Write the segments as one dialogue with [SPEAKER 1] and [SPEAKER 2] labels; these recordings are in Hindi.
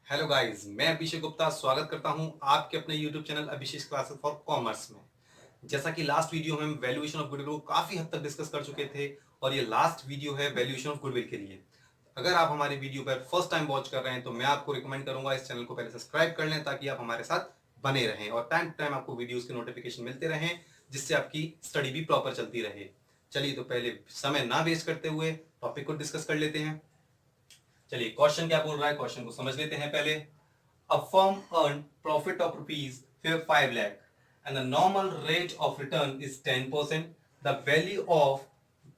[SPEAKER 1] हेलो गाइस, मैं अभिषेक गुप्ता स्वागत करता हूं आपके अपने YouTube channel Abhishek classes for commerce में। जैसा कि लास्ट वीडियो में हम वैल्यूएशन ऑफ गुडविल को काफी हद तक डिस्कस कर चुके थे और ये लास्ट वीडियो है वैल्यूएशन ऑफ गुडविल के लिए। अगर आप हमारे वीडियो पर फर्स्ट टाइम वॉच कर रहे हैं तो मैं आपको रिकमेंड करूंगा इस चैनल को पहले सब्सक्राइब कर लें ताकि आप हमारे साथ बने रहें और टाइम टू टाइम आपको वीडियोज के नोटिफिकेशन मिलते रहें, जिससे आपकी स्टडी भी प्रॉपर चलती रहे। चलिए तो पहले समय ना वेस्ट करते हुए टॉपिक को डिस्कस कर लेते हैं। चलिए क्वेश्चन क्या बोल रहा है, क्वेश्चन को समझ लेते हैं पहले। A firm earned profit of rupees 5 lakh and the normal rate of return is 10%. The value of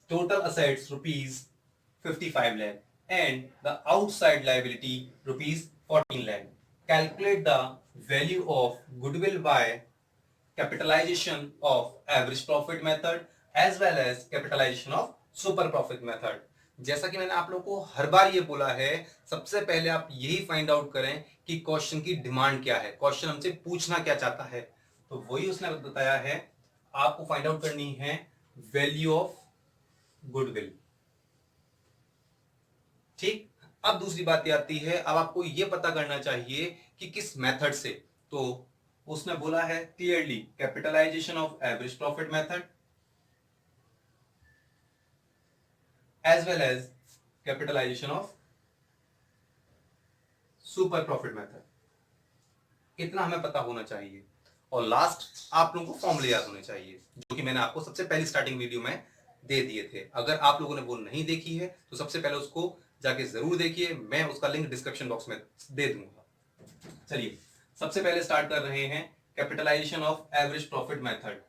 [SPEAKER 1] total assets rupees 55 lakh and the outside liability rupees 14 lakh. Calculate the value of goodwill by capitalization of average profit method as well as capitalization of super profit method. जैसा कि मैंने आप लोगों को हर बार ये बोला है, सबसे पहले आप यही फाइंड आउट करें कि क्वेश्चन की डिमांड क्या है, क्वेश्चन हमसे पूछना क्या चाहता है। तो वही उसने बताया है, आपको फाइंड आउट करनी है वैल्यू ऑफ गुडविल। ठीक, अब दूसरी बात ये आती है, अब आपको ये पता करना चाहिए कि किस मेथड से। तो उसने बोला है clearly capitalization of average profit method as well as capitalization of super profit method. इतना हमें पता होना चाहिए और लास्ट आप लोगों को फॉर्मूले याद होने चाहिए, जो कि मैंने आपको सबसे पहली स्टार्टिंग वीडियो में दे दिए थे। अगर आप लोगों ने वो नहीं देखी है तो सबसे पहले उसको जाके जरूर देखिए, मैं उसका लिंक डिस्क्रिप्शन बॉक्स में दे दूंगा। चलिए सबसे पहले स्टार्ट कर रहे हैं capitalization of average profit method.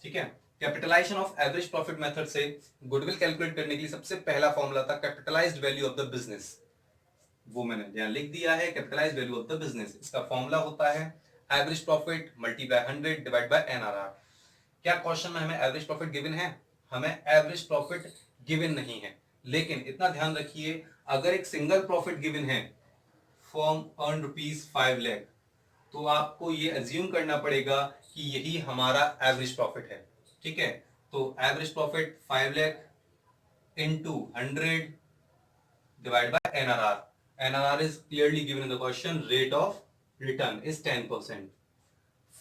[SPEAKER 1] ठीक है, capitalization of average profit method से गुडविल कैलकुलेट करने के लिए सबसे पहला फॉर्मूला था capitalized value of the business. वो मैंने यहां लिख दिया है, capitalized value of the business. इसका फॉर्मूला होता है average profit multiply 100 divide by NRR. क्या क्वेश्चन में हमें एवरेज प्रॉफिट गिवन है? हमें एवरेज प्रॉफिट गिवन नहीं है, लेकिन इतना ध्यान रखिए, अगर एक सिंगल प्रॉफिट गिवन है, फॉर्म अर्न रुपीज 5 लाख, तो आपको ये अज्यूम करना पड़ेगा कि यही हमारा एवरेज प्रॉफिट है। ठीक है, तो average profit 5 lakh into 100 divided by NRR. NRR is clearly given in the question. Rate of return is 10%.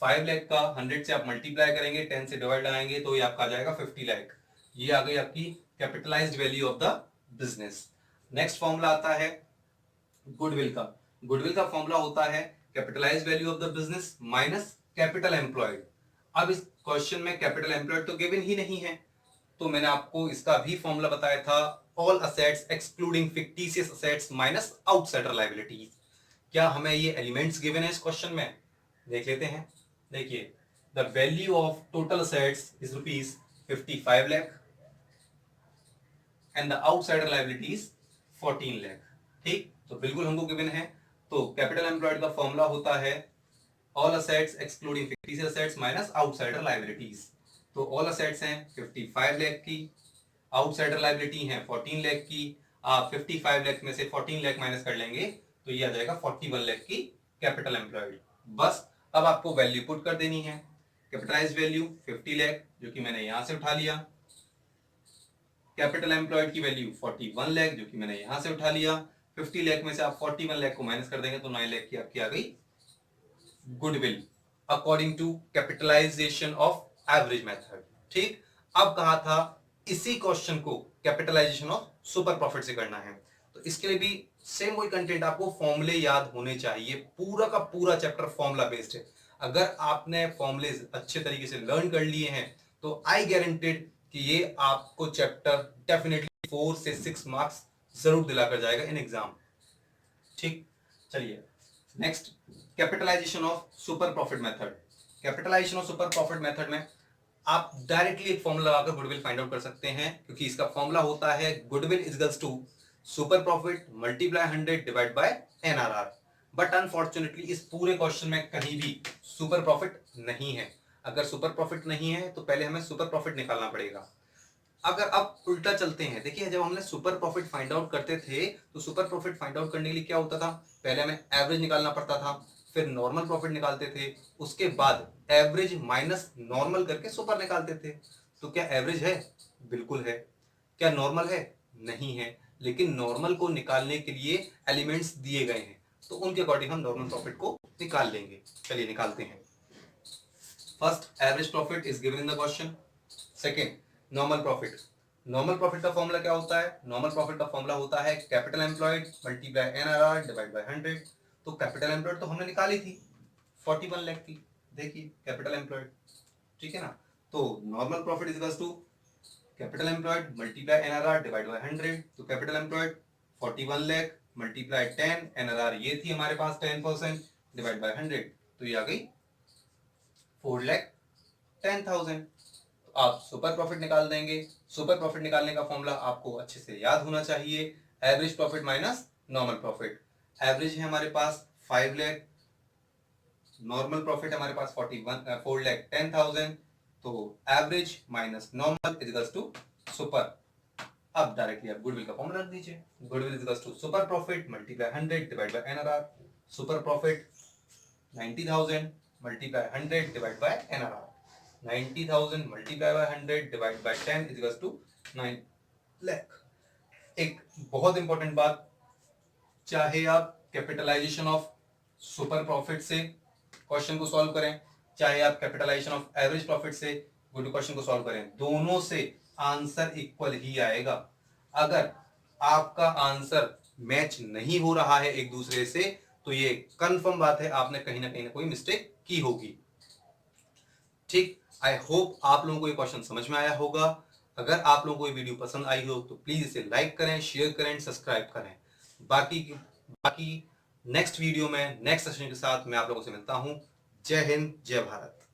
[SPEAKER 1] 5 lakh का 100 से आप मल्टीप्लाई करेंगे, 10 से डिवाइड लगाएंगे तो ये आपका आ जाएगा 50 लाख। ये आ गई आपकी capitalised value of the business. Next formula आता है गुडविल का। गुडविल का फॉर्मूला होता है capitalized value of the business minus capital employed. अब इस क्वेश्चन में कैपिटल एम्प्लॉयड तो गिवन ही नहीं है, तो मैंने आपको इसका भी फॉर्मूला बताया था, all assets excluding fictitious assets minus outsider liabilities. क्या हमें ये एलिमेंट्स गिवन है इस क्वेश्चन में? देख लेते हैं। देखिए, the value of total assets is rupees 55 lakh and the outsider liabilities 14 lakh. ठीक, तो बिल्कुल हमको गिवन है। तो कैपिटल एम्प्लॉयड का फॉर्मूला होता है all assets excluding fictitious assets minus outsider liabilities. तो ऑल असेट्स हैं 55 लाख की, आउटसाइडर लायबिलिटी है 14 लाख की। आप 55 लाख में से 14 लाख माइनस कर लेंगे तो ये आ जाएगा 41 लाख की कैपिटल एम्प्लॉयड। बस अब आपको वैल्यू पुट कर देनी है। कैपिटलाइज्ड वैल्यू 50 लाख, जो कि मैंने यहां से उठा लिया। कैपिटल एम्प्लॉयड की वैल्यू 41 लाख, जो कि मैंने यहां से उठा लिया। 50 लाख में से आप 41 लाख को माइनस कर देंगे तो 9 लाख की आपकी आ गई goodwill according to capitalization of average method. ठीक, अब कहा था इसी क्वेश्चन को कैपिटलाइजेशन ऑफ सुपर प्रॉफिट से करना है, तो इसके लिए भी सेम वही कंटेंट, आपको फॉर्मूले याद होने चाहिए। पूरा का पूरा चैप्टर फॉर्मूला बेस्ड है। अगर आपने फॉर्मूले अच्छे तरीके से लर्न कर लिए हैं तो आई गारंटेड कि ये आपको चैप्टर डेफिनेटली 4 से 6 मार्क्स जरूर दिलाकर जाएगा इन एग्जाम। ठीक, चलिए next, capitalization of super profit method. Capitalization of super profit method में आप डायरेक्टली एक फॉर्मूला लगाकर गुडविल फाइंड आउट कर सकते हैं, क्योंकि इसका फॉर्मूला होता है goodwill is equals to super profit multiply 100 divide by NRR. But unfortunately इस पूरे क्वेश्चन में कहीं भी सुपर प्रॉफिट नहीं है। अगर सुपर प्रॉफिट नहीं है तो पहले हमें सुपर प्रॉफिट निकालना पड़ेगा। अगर अब उल्टा चलते हैं, देखिए जब हमने सुपर प्रॉफिट फाइंड आउट करते थे तो सुपर प्रॉफिट फाइंड आउट करने के लिए क्या होता था, पहले हमें एवरेज निकालना पड़ता था, फिर नॉर्मल प्रॉफिट निकालते थे, उसके बाद एवरेज माइनस नॉर्मल करके सुपर निकालते थे। तो क्या एवरेज है? बिल्कुल है। क्या नॉर्मल है? नहीं है। लेकिन नॉर्मल को निकालने के लिए एलिमेंट्स दिए गए हैं, तो उनके अकॉर्डिंग हम नॉर्मल प्रॉफिट को निकाल लेंगे। चलिए निकालते हैं। First, average profit is given in the question. Second, normal profit. Normal profit का फॉर्मूला क्या होता है? नॉर्मल प्रॉफिट का फॉर्मूला होता है capital employed multiply NRR divide by 100। तो कैपिटल एम्प्लॉयड तो हमने निकाली थी 41 लाख की, देखिए कैपिटल एम्प्लॉयड, ठीक है ना। तो normal profit is equals to capital employed multiply NRR divide by 100। तो capital employed 41 lakh multiply 10, NRR ये थी हमारे पास 10% डिवाइड बाय 100, तो ये आ गई 4,10,000। आप सुपर प्रॉफिट निकाल देंगे। सुपर प्रॉफिट निकालने का फॉर्मूला आपको अच्छे से याद होना चाहिए, average profit minus normal profit. Average है हमारे पास 5 लाख, नॉर्मल प्रॉफिट हमारे पास 4,10,000, तो average minus normal is equals to super. अब डायरेक्टली आप गुडविल का फॉर्मूला रख दीजिए, goodwill is equals to super profit multiply 100 divide by NRR. Super profit 90,000 multiply 100 divide by NRR. 90,000 multiply by 100 divide by 10 is equals to 9 lakh. एक बहुत इंपॉर्टेंट बात, चाहे आप कैपिटलाइजेशन ऑफ सुपर प्रॉफिट से क्वेश्चन को सॉल्व करें, चाहे आप कैपिटलाइजेशन ऑफ एवरेज प्रॉफिट से क्वेश्चन को सॉल्व करें, दोनों से आंसर इक्वल ही आएगा। अगर आपका आंसर मैच नहीं हो रहा है एक दूसरे से, तो ये कंफर्म बात है आपने कहीं ना कोई मिस्टेक की होगी। ठीक, आई होप आप लोगों को ये क्वेश्चन समझ में आया होगा। अगर आप लोगों को ये वीडियो पसंद आई हो तो प्लीज इसे लाइक करें, शेयर करें, सब्सक्राइब करें। बाकी नेक्स्ट वीडियो में नेक्स्ट सेशन के साथ मैं आप लोगों से मिलता हूं। जय हिंद, जय भारत।